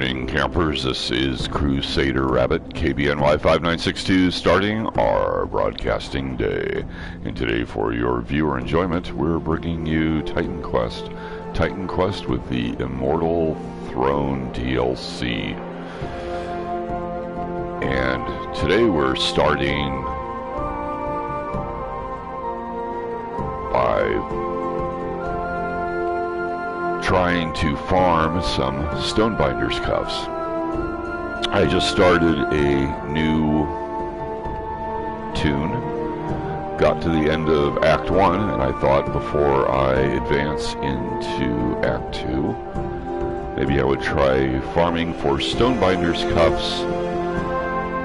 morning, campers. This is Crusader Rabbit, KBNY 5962, starting our broadcasting day. And today, for your viewer enjoyment, we're bringing you TitanQuest. TitanQuest with the Immortal Throne DLC. And today we're starting by trying to farm some Stonebinders cuffs. I just started a new tune, got to the end of Act 1, and I thought before I advance into Act 2, maybe I would try farming for Stonebinders cuffs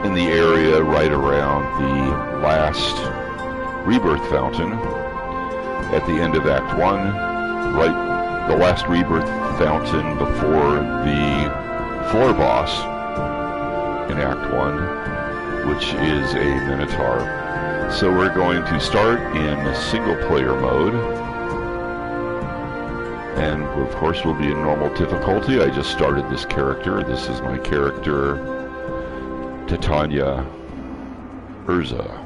in the area right around the last rebirth fountain at the end of Act 1, the last rebirth fountain before the floor boss in Act 1, which is a Minotaur. So we're going to start in single player mode, and of course we'll be in normal difficulty. I just started this character. This is my character, Titania Urza.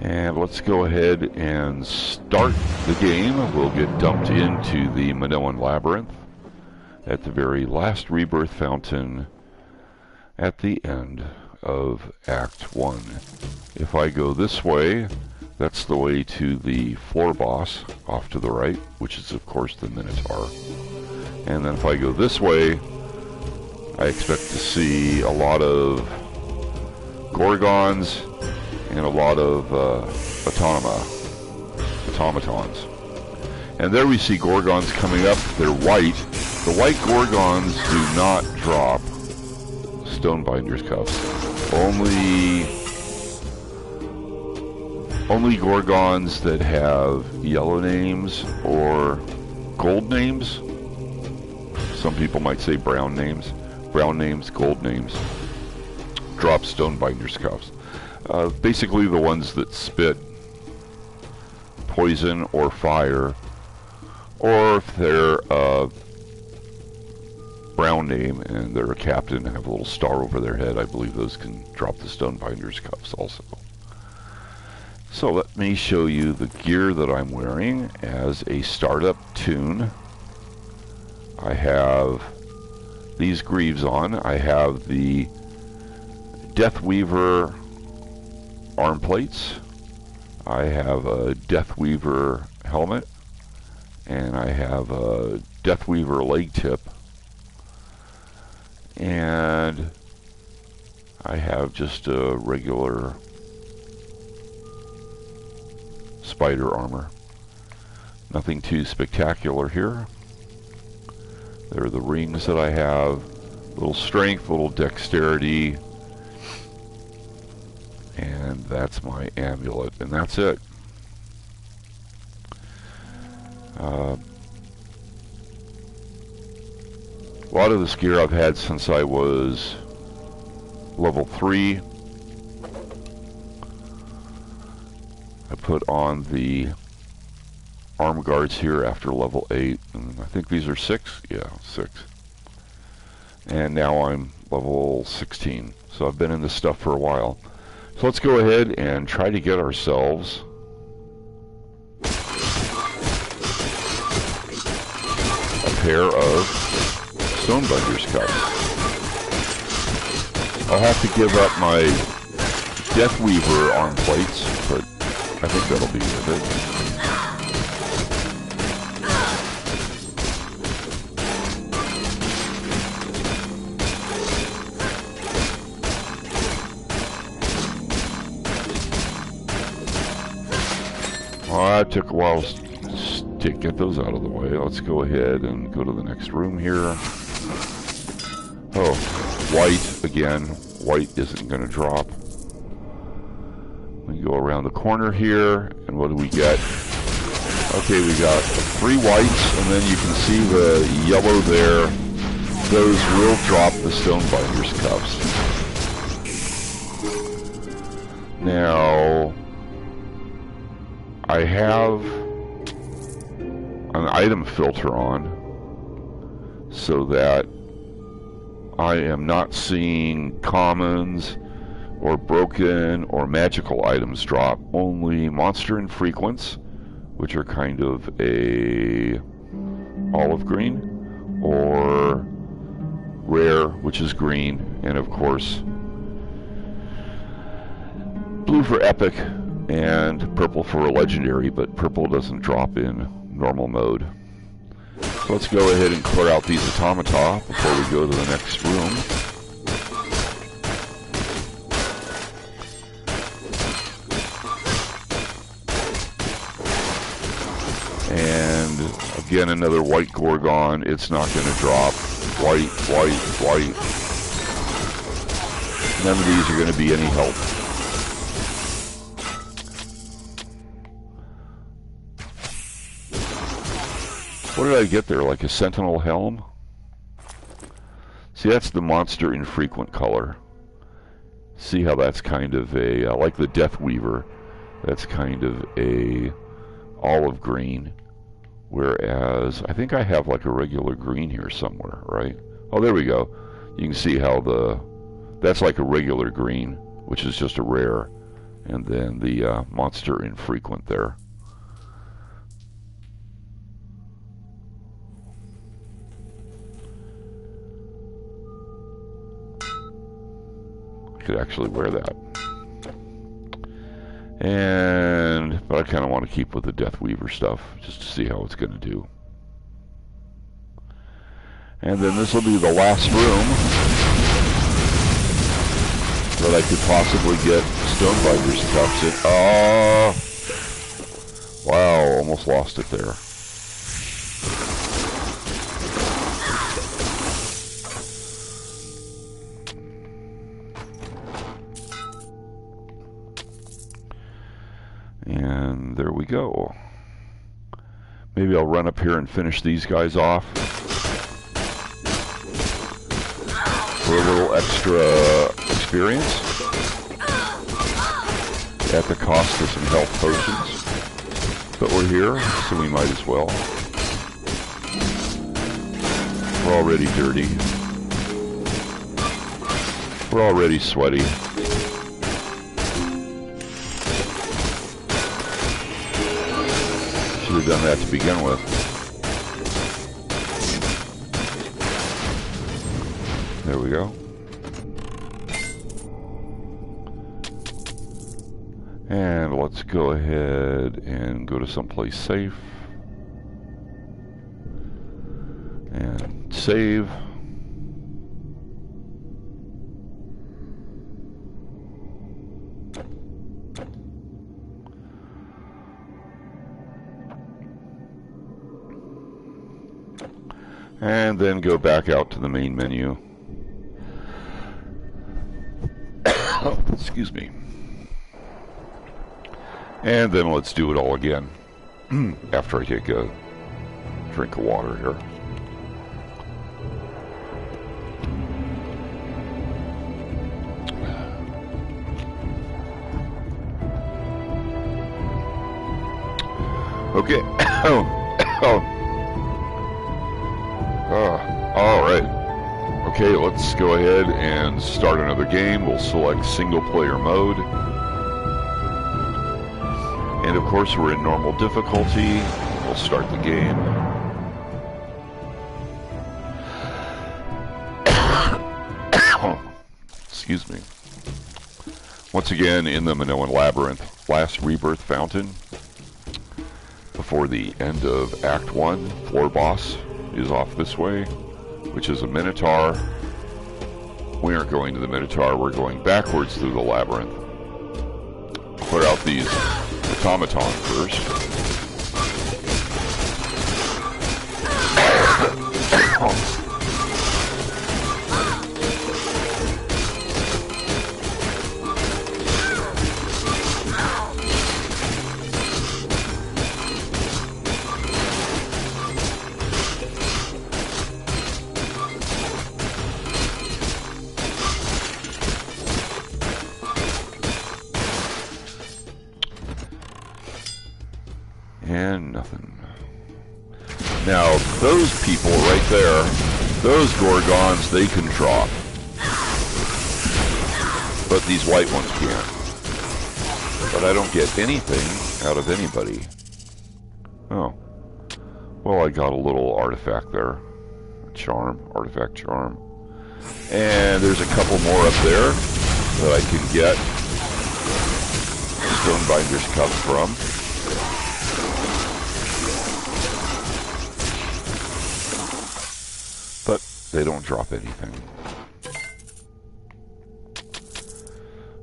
And let's go ahead and start the game. We'll get dumped into the Minoan Labyrinth at the very last rebirth fountain at the end of Act 1. If I go this way, that's the way to the floor boss off to the right, which is of course the Minotaur. And then if I go this way, I expect to see a lot of Gorgons and a lot of automatons. And there we see Gorgons coming up. They're white. The white Gorgons do not drop Stonebinders cuffs. Only Gorgons that have yellow names or gold names. Some people might say brown names, gold names, drop Stonebinders cuffs. Basically the ones that spit poison or fire, or if they're a brown name and they're a captain and have a little star over their head, I believe those can drop the Stonebinders cuffs also. So let me show you the gear that I'm wearing as a startup toon. I have these greaves on. I have the Deathweaver arm plates. I have a Deathweaver helmet, and I have a Deathweaver leg tip, and I have just a regular spider armor. Nothing too spectacular here. There are the rings that I have, little strength, little dexterity, and that's my amulet, and that's it. A lot of this gear I've had since I was level 3. I put on the arm guards here after level 8, and I think these are 6? Yeah, 6. And now I'm level 16, so I've been in this stuff for a while. So let's go ahead and try to get ourselves a pair of Stonebinders cuffs. I'll have to give up my Deathweaver arm plates, but I think that'll be worth it. Well, it took a while to get those out of the way. Let's go ahead and go to the next room here. Oh, white again. White isn't going to drop. We go around the corner here, and what do we get? Okay, we got 3 whites, and then you can see the yellow there. Those will drop the Stonebinders cuffs. Now, I have an item filter on so that I am not seeing commons or broken or magical items drop, only monster infrequents, which are kind of a olive green, or rare, which is green, and of course blue for epic and purple for a legendary, but purple doesn't drop in normal mode. So let's go ahead and clear out these automata before we go to the next room. And again, another white Gorgon. It's not going to drop. White, white, white. None of these are going to be any help. What did I get there? Like a Sentinel Helm? See, that's the monster infrequent color. See how that's kind of a, like the Death Weaver, that's kind of a olive green. Whereas, I think I have like a regular green here somewhere, right? Oh, there we go. You can see how that's like a regular green, which is just a rare. And then the monster infrequent there. Could actually wear that, but I kind of want to keep with the Death Weaver stuff just to see how it's going to do. And then this will be the last room that I could possibly get Stonebinders cups in. Oh, wow, almost lost it there. And there we go. Maybe I'll run up here and finish these guys off for a little extra experience at the cost of some health potions. But we're here, so we might as well. We're already dirty. We're already sweaty. Should have done that to begin with. There we go. And let's go ahead and go to someplace safe. And save. And then go back out to the main menu. Oh, excuse me. And then let's do it all again after I take a drink of water here. Okay. All right. Okay, let's go ahead and start another game. We'll select single player mode. And of course, we're in normal difficulty. We'll start the game. Excuse me. Once again, in the Minoan Labyrinth, last rebirth fountain. Before the end of Act 1, floor boss is off this way, which is a Minotaur. We aren't going to the Minotaur, we're going backwards through the labyrinth. Clear out these automaton first. Now, those people right there, those Gorgons, they can drop. But these white ones can't. But I don't get anything out of anybody. Oh. Well, I got a little artifact there. Charm, artifact charm. And there's a couple more up there that I can get Stonebinders cup from. But they don't drop anything.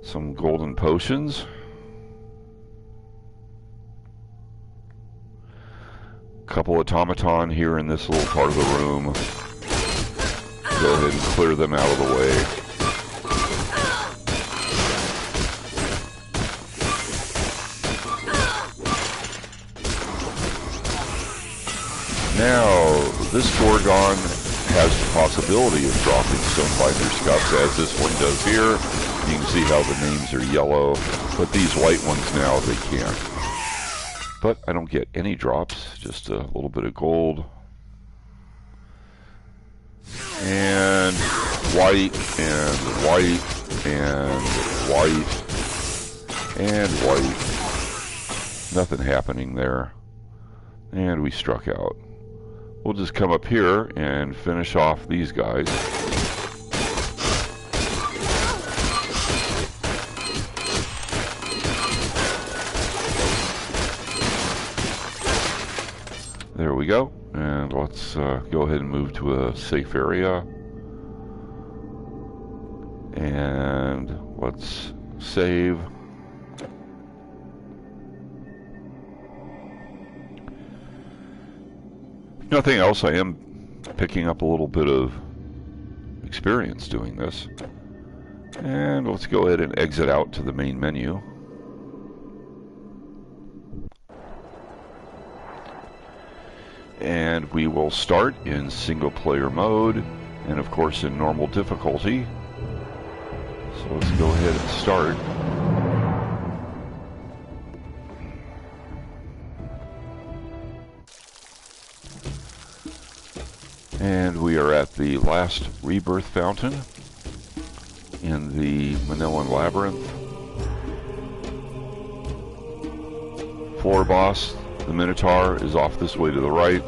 Some golden potions. Couple automaton here in this little part of the room. Go ahead and clear them out of the way. Now, this Gorgon has the possibility of dropping Stonebinders cups, as this one does here. You can see how the names are yellow, but these white ones now, they can't. But I don't get any drops, just a little bit of gold. And white, and white, and white, and white. Nothing happening there. And we struck out. We'll just come up here and finish off these guys. There we go. And let's go ahead and move to a safe area. And let's save. Nothing else, I am picking up a little bit of experience doing this. And let's go ahead and exit out to the main menu. And we will start in single player mode, and of course in normal difficulty. So let's go ahead and start. And we are at the last rebirth fountain in the Manoan Labyrinth. Floor boss, the Minotaur, is off this way to the right,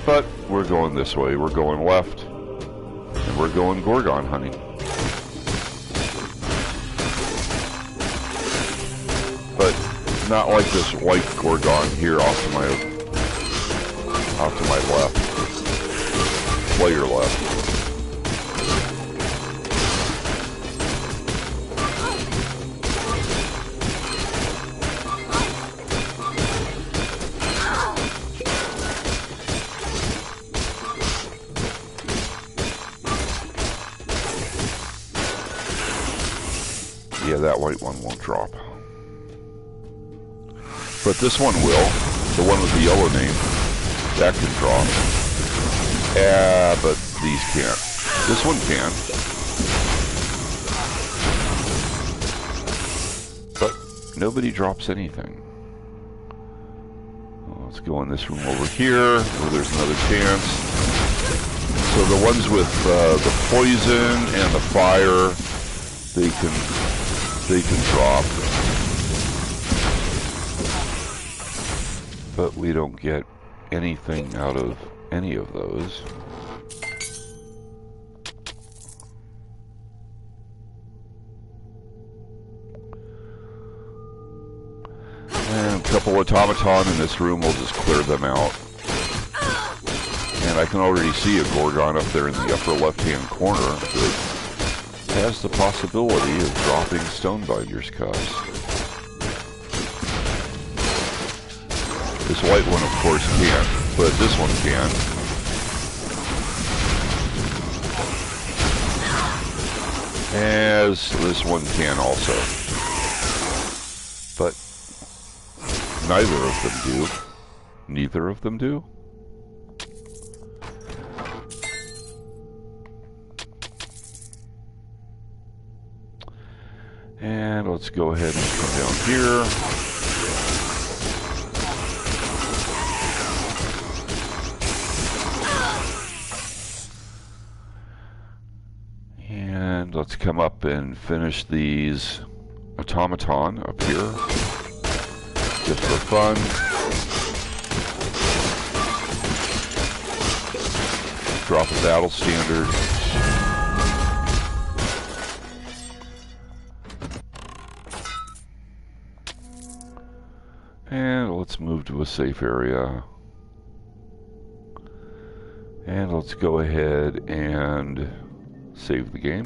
but we're going this way. We're going left, and we're going Gorgon hunting. But not like this white Gorgon here off to my left. Player left. Yeah, that white one won't drop. But this one will. The one with the yellow name. That can drop. Yeah, but these can't. This one can. But nobody drops anything. Well, let's go in this room over here where there's another chance. So the ones with the poison and the fire, they can drop. But we don't get anything out of any of those. And a couple automaton in this room, we'll just clear them out. And I can already see a Gorgon up there in the upper left-hand corner that has the possibility of dropping Stonebinders cups. This white one, of course, can't, but this one can. As this one can also. But neither of them do. Neither of them do. And let's go ahead and come down here. let's come up and finish these automaton up here, just for fun. Drop a battle standard. And let's move to a safe area. And let's go ahead and save the game.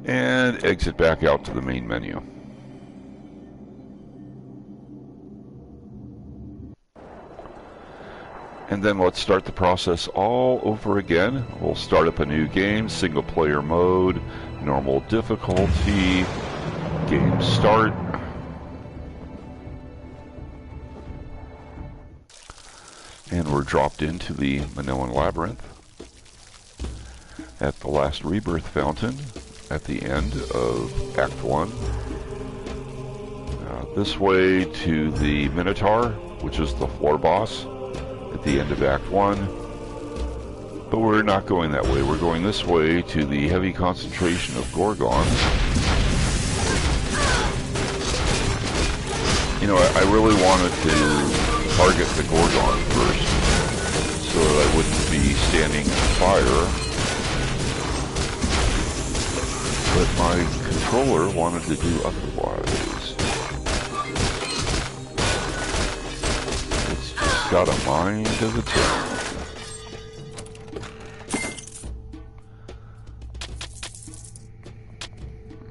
And exit back out to the main menu. And then let's start the process all over again. We'll start up a new game, single player mode, normal difficulty, game start. And we're dropped into the Minoan Labyrinth at the last rebirth fountain at the end of Act 1. This way to the Minotaur, which is the floor boss at the end of Act 1. But we're not going that way. We're going this way to the heavy concentration of Gorgons. You know, I really wanted to target the Gorgon first, so that I wouldn't be standing in fire. But my controller wanted to do otherwise. It's just got a mind of its own.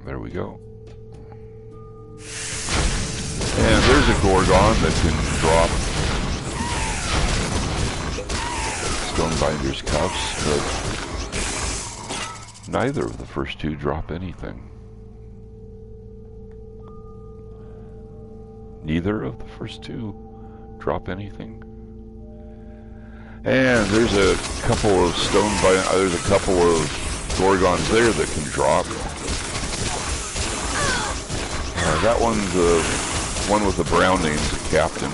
There we go. And there's a Gorgon that can drop Stonebinders cuffs, but neither of the first two drop anything. Neither of the first two drop anything. And there's a couple of there's a couple of Gorgons there that can drop. That one's the one with the brown name's a captain.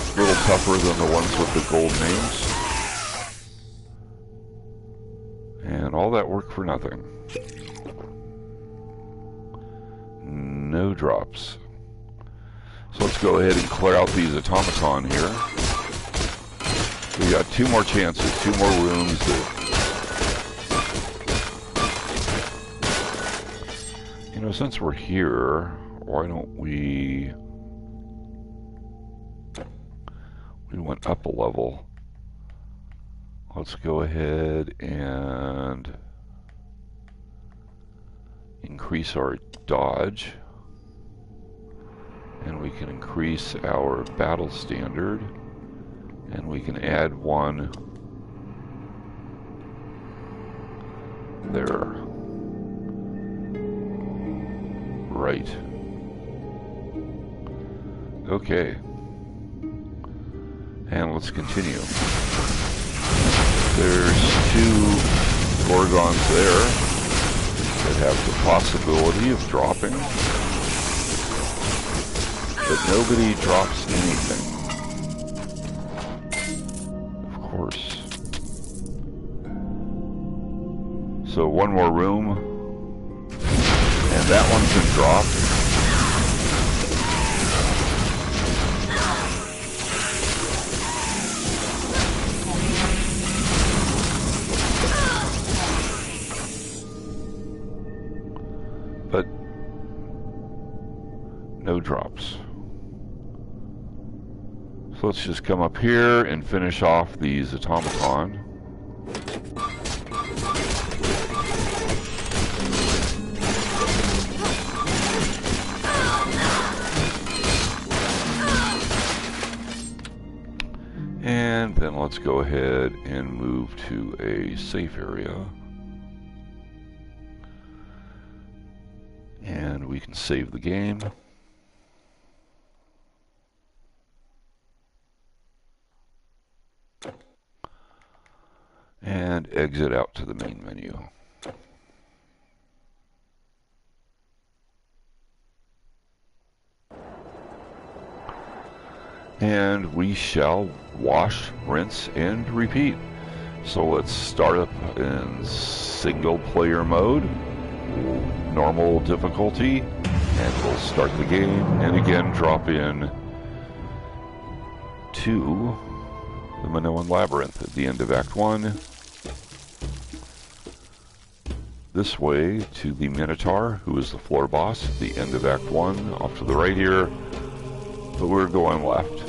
A little tougher than the ones with the gold names. And all that work for nothing. No drops. So let's go ahead and clear out these automaton here. We got two more chances, two more rooms that, you know, since we're here, why don't we went up a level. Let's go ahead and increase our dodge. And we can increase our battle standard. And we can add one there. Right. Okay. And let's continue. There's two Gorgons there that have the possibility of dropping. But nobody drops anything. Of course. So one more room. And that one can drop. But no drops. So let's just come up here and finish off these automaton. And then let's go ahead and move to a safe area. And we can save the game. And exit out to the main menu. And we shall wash, rinse, and repeat. So let's start up in single player mode, normal difficulty, and we'll start the game, and again drop in to the Minoan Labyrinth at the end of Act 1. This way to the Minotaur, who is the floor boss at the end of Act 1, off to the right here, but we're going left.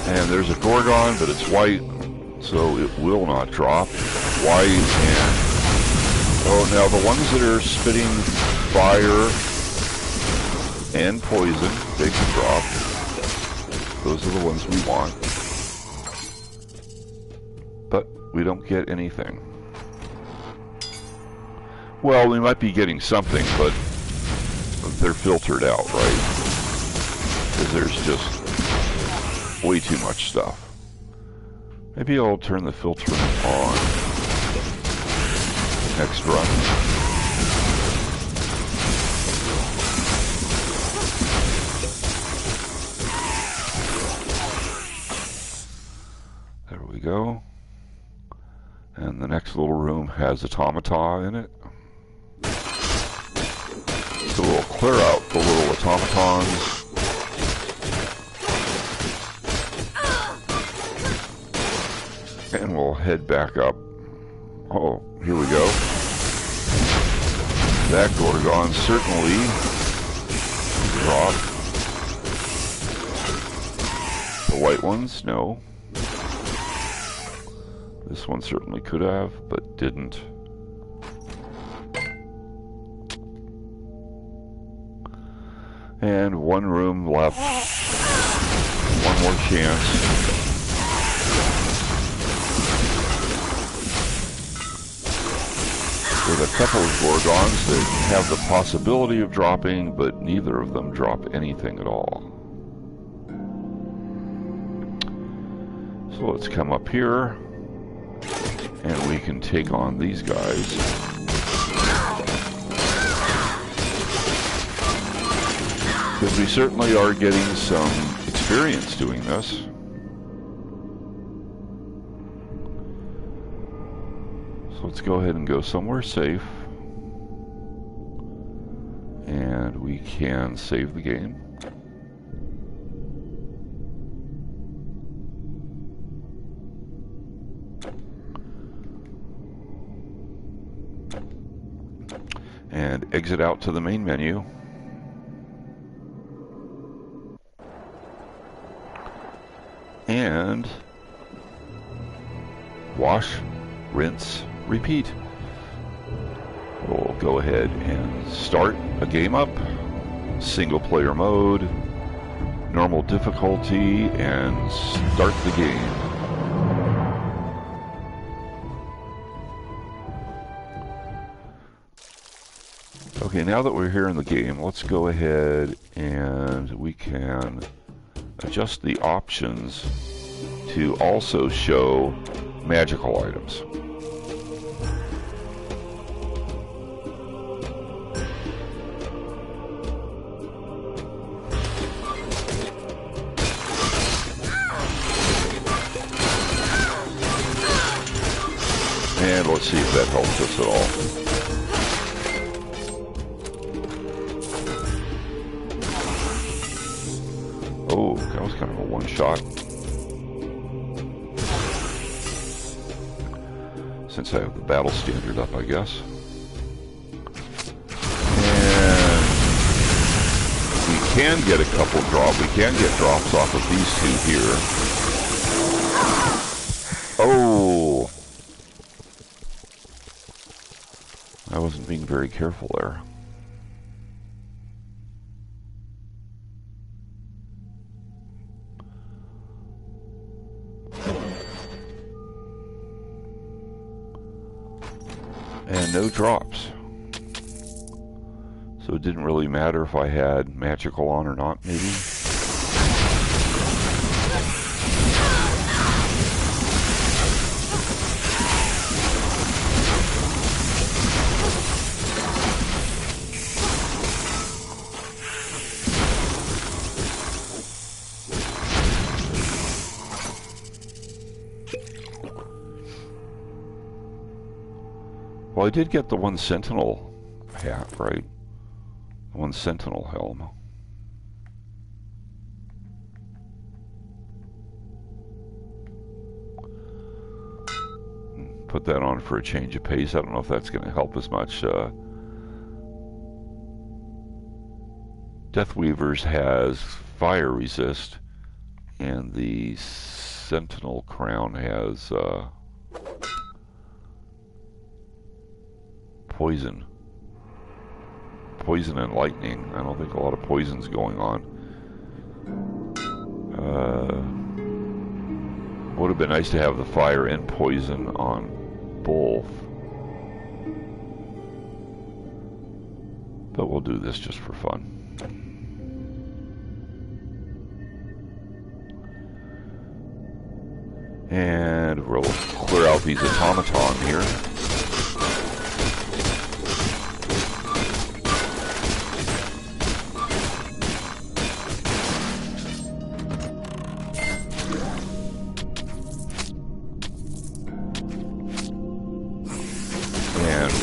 And there's a Gorgon, but it's white, so it will not drop. White and... oh, now the ones that are spitting fire and poison, they can drop. Those are the ones we want. But we don't get anything. Well, we might be getting something, but they're filtered out, right? Because there's just way too much stuff. Maybe I'll turn the filter on next run. There we go. And the next little room has automata in it. So we'll clear out the little automatons. And we'll head back up. Oh, here we go. That Gorgon certainly dropped. The white ones, no. This one certainly could have, but didn't. And one room left. One more chance. With a couple of Gorgons that have the possibility of dropping, but neither of them drop anything at all. So let's come up here, and we can take on these guys. Because we certainly are getting some experience doing this. Let's go ahead and go somewhere safe, and we can save the game. And exit out to the main menu. And wash, rinse, repeat. We'll go ahead and start a game up. Single player mode, normal difficulty, and start the game. Okay, now that we're here in the game, let's go ahead and we can adjust the options to also show magical items. And let's see if that helps us at all. Oh, that was kind of a one-shot. Since I have the battle standard up, I guess. And we can get a couple drops. We can get drops off of these two here. Oh! I wasn't being very careful there. And no drops. So it didn't really matter if I had magical on or not, maybe. Well, I did get the one sentinel hat, right? One sentinel helm. Put that on for a change of pace. I don't know if that's going to help as much. Deathweaver's has fire resist, and the sentinel crown has poison. Poison and lightning. I don't think a lot of poison's going on. Would have been nice to have the fire and poison on both. But we'll do this just for fun. And we'll clear out these automaton here.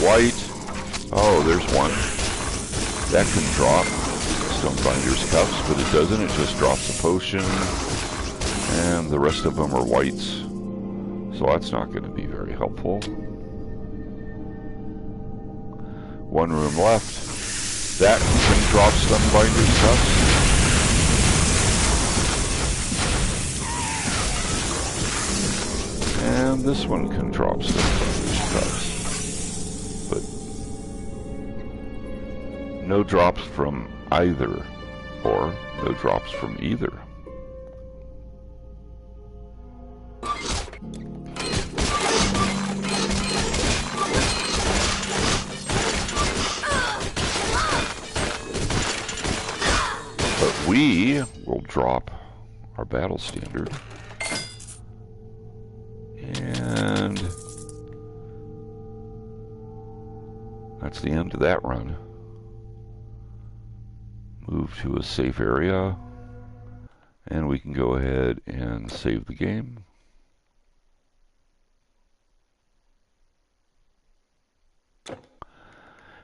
White. Oh, there's one. That can drop Stonebinders cuffs, but it doesn't. It just drops a potion. And the rest of them are whites. So that's not going to be very helpful. One room left. That can drop Stonebinders cuffs. And this one can drop Stonebinders cuffs. No drops from either, or no drops from either. But we will drop our battle standard. And that's the end of that run. Move to a safe area, and we can go ahead and save the game.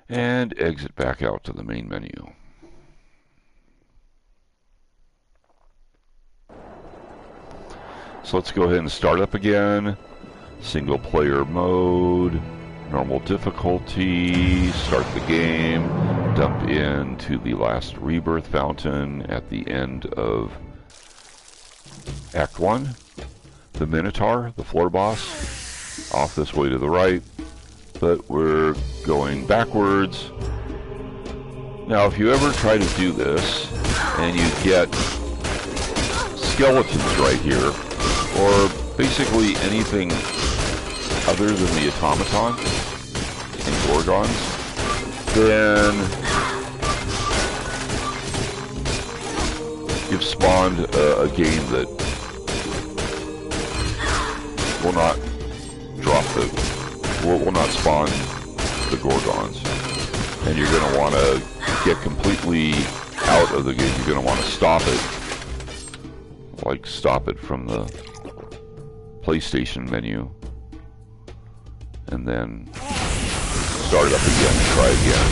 And exit back out to the main menu. So let's go ahead and start up again. Single player mode, normal difficulty, start the game. Dump into the last rebirth fountain at the end of Act 1. The Minotaur, the floor boss, off this way to the right, but we're going backwards. Now, if you ever try to do this, and you get skeletons right here, or basically anything other than the automaton and gorgons, then you've spawned a game that will not drop will not spawn the gorgons, and you're going to want to get completely out of the game. You're going to want to stop it, like stop it from the PlayStation menu, and then start it up again and try again.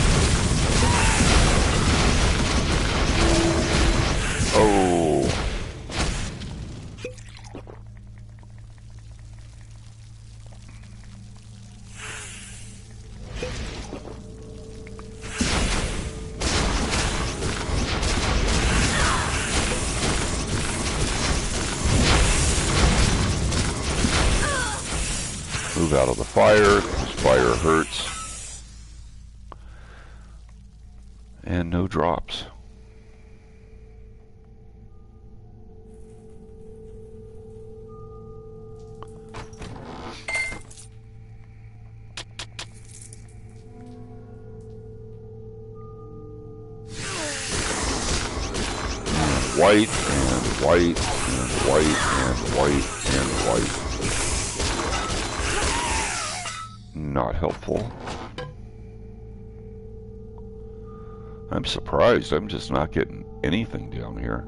Oh. Move out of the fire, because fire hurts. And no drops. white, and white, and white, and white, and white. Not helpful. I'm surprised. I'm just not getting anything down here.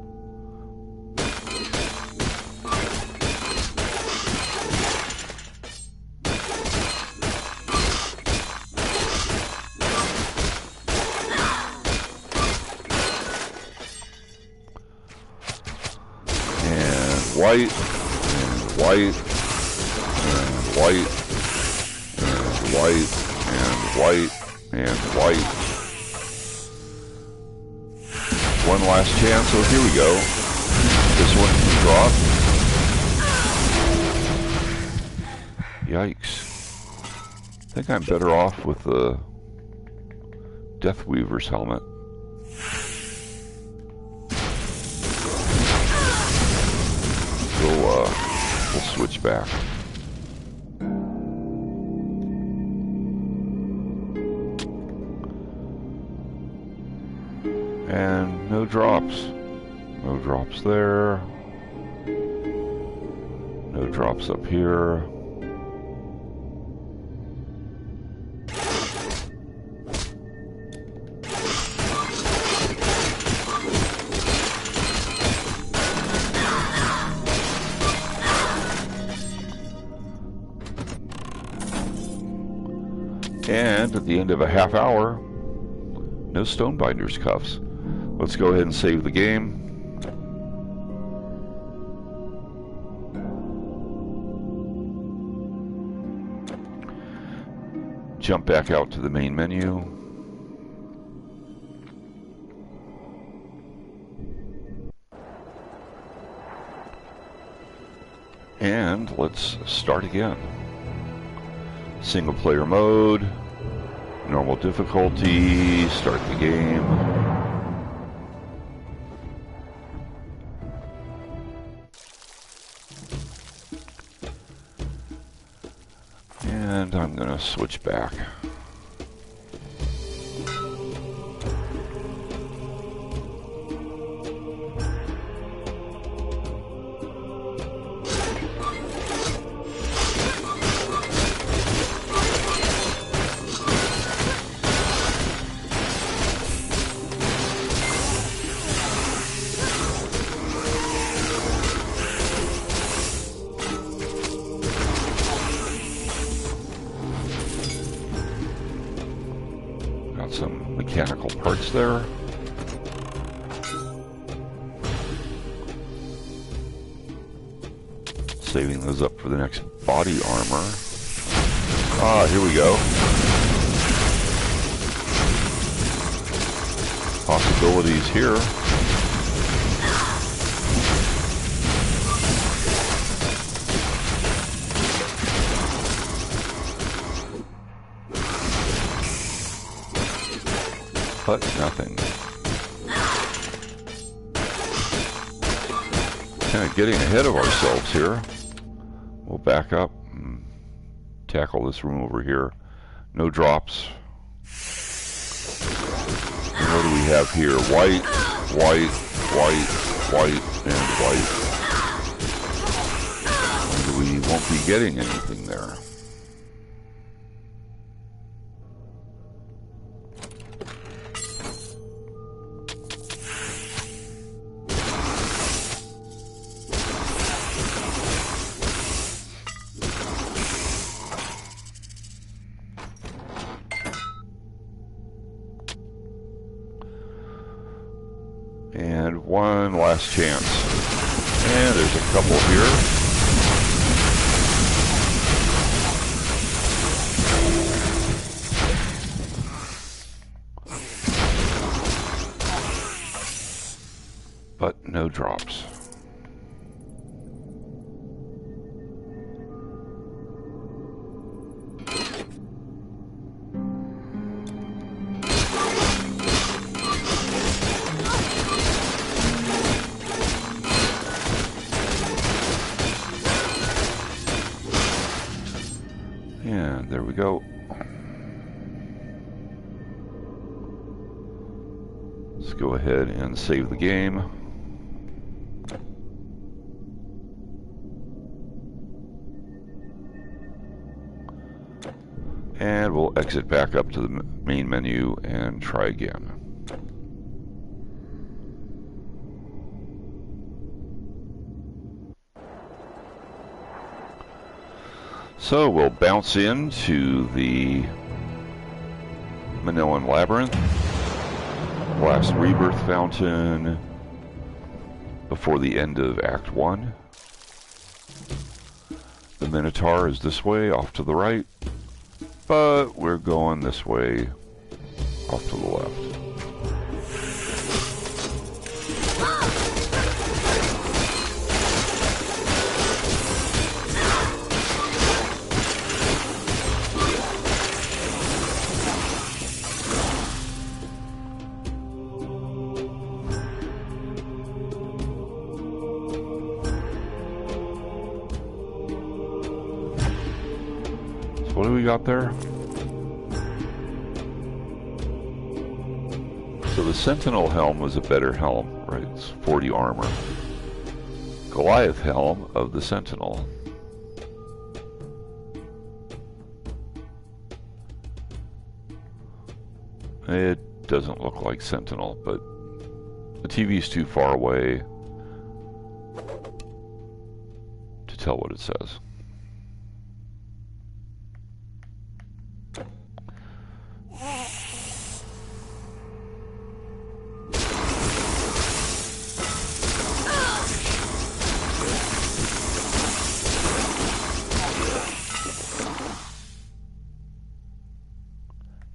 White, and white, and white, and white, and white, and white. One last chance, so here we go. This one can drop. Yikes. I think I'm better off with the Deathweaver's helmet. We'll switch back. And no drops. No drops there. No drops up here. And at the end of a half hour, no Stonebinders cuffs. Let's go ahead and save the game. Jump back out to the main menu. And let's start again. Single player mode, normal difficulty, start the game. And I'm going to switch back. Some mechanical parts there. Saving those up for the next body armor. Ah, here we go. Possibilities here. But nothing. Kind of getting ahead of ourselves here. We'll back up and tackle this room over here. No drops. And what do we have here? White, white, white, white, and white. And we won't be getting anything there. And one last chance. And there's a couple here. But no drops. And there we go. Let's go ahead and save the game. And we'll exit back up to the main menu and try again. So we'll bounce into the Minoan Labyrinth, last rebirth fountain before the end of Act 1. The Minotaur is this way, off to the right, but we're going this way, off to the left. What do we got there? So the Sentinel helm was a better helm, right? It's 40 armor. Goliath helm of the Sentinel. It doesn't look like Sentinel, but the TV's too far away to tell what it says.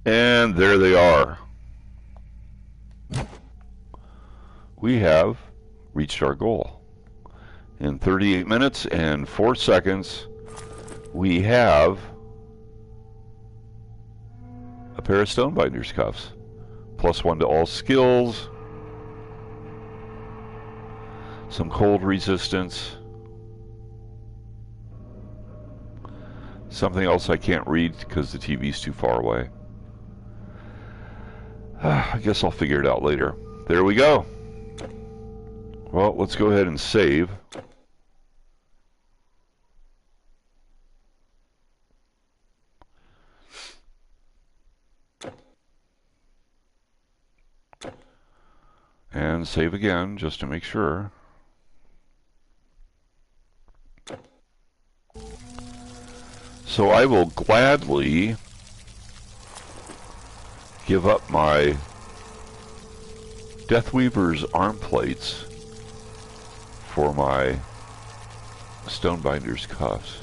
And there they are. We have reached our goal. In 38 minutes and 4 seconds, we have a pair of Stonebinders cuffs. +1 to all skills. Some cold resistance. Something else I can't read because the TV's too far away. I guess I'll figure it out later. There we go. Well, let's go ahead and save. And save again, just to make sure. So I will gladly give up my Deathweaver's arm plates for my Stonebinders cuffs.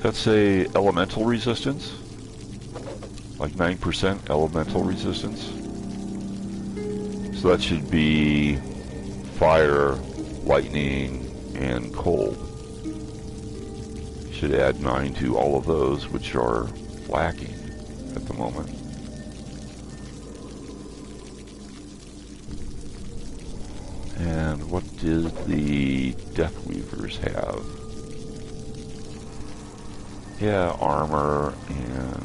That's a elemental resistance, like 9% elemental resistance. So that should be fire, lightning, and cold. Should add 9 to all of those, which are lacking at the moment. And what did the Deathweavers have? Yeah, armor and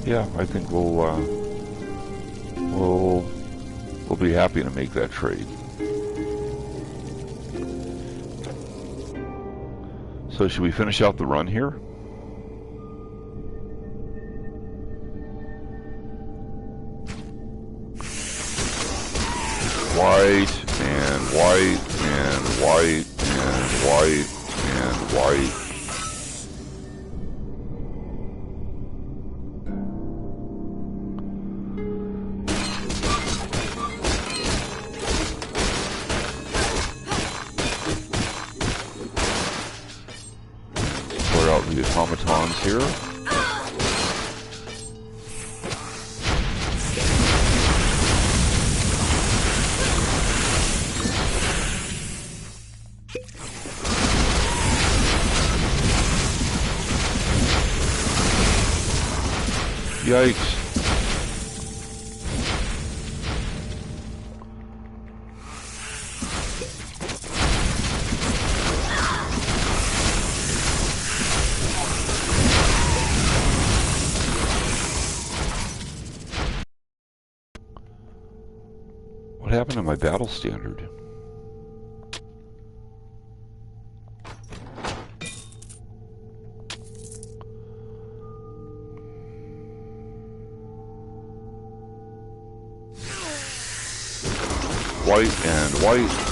yeah, I think we'll be happy to make that trade. So should we finish out the run here? White and white and white and white and white. Clear out the automatons here. Yikes. What happened to my battle standard? White and white.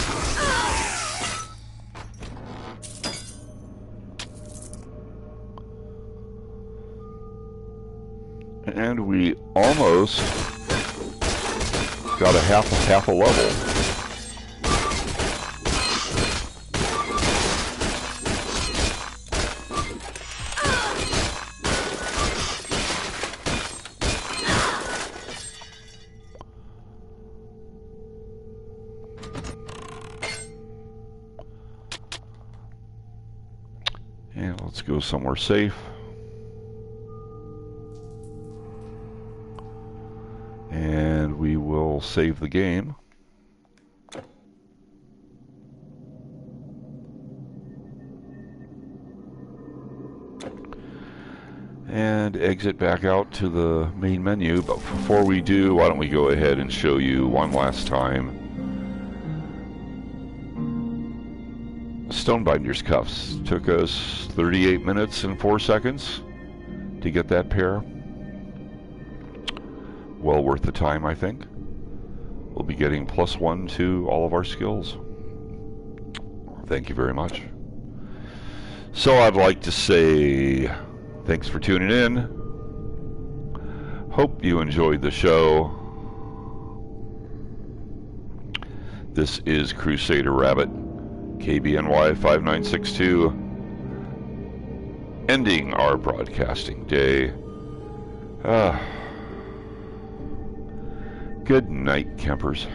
And we almost got a half a level. And let's go somewhere safe. And we will save the game. And exit back out to the main menu. But before we do, why don't we go ahead and show you one last time Stonebinders cuffs. Took us 38 minutes and 4 seconds to get that pair. Well worth the time, I think. We'll be getting +1 to all of our skills. Thank you very much. So I'd like to say thanks for tuning in. Hope you enjoyed the show. This is Crusader Rabbit, KBNY 5962, ending our broadcasting day. Good night, campers.